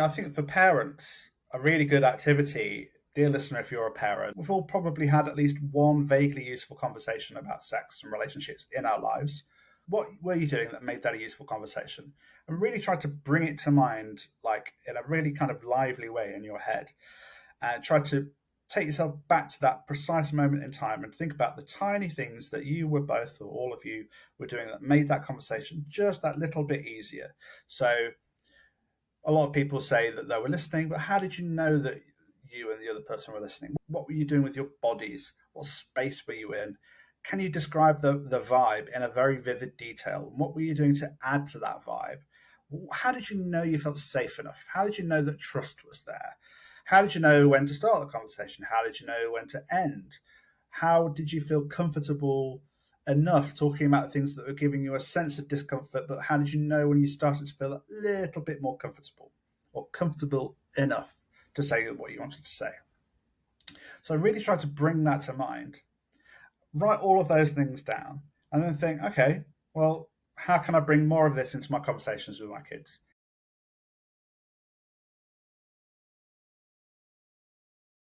I think for parents, a really good activity, dear listener, if you're a parent, we've all probably had at least one vaguely useful conversation about sex and relationships in our lives. What were you doing that made that a useful conversation? And really try to bring it to mind, like in a really kind of lively way in your head, and try to take yourself back to that precise moment in time and think about the tiny things that you were both or all of you were doing that made that conversation just that little bit easier. So a lot of people say that they were listening, but how did you know that you and the other person were listening? What were you doing with your bodies? What space were you in? Can you describe the vibe in a very vivid detail? What were you doing to add to that vibe? How did you know you felt safe enough? How did you know that trust was there? How did you know when to start the conversation? How did you know when to end? How did you feel comfortable enough talking about things that were giving you a sense of discomfort, but how did you know when you started to feel a little bit more comfortable or comfortable enough to say what you wanted to say? So really try to bring that to mind. Write all of those things down and then think, okay, well, how can I bring more of this into my conversations with my kids?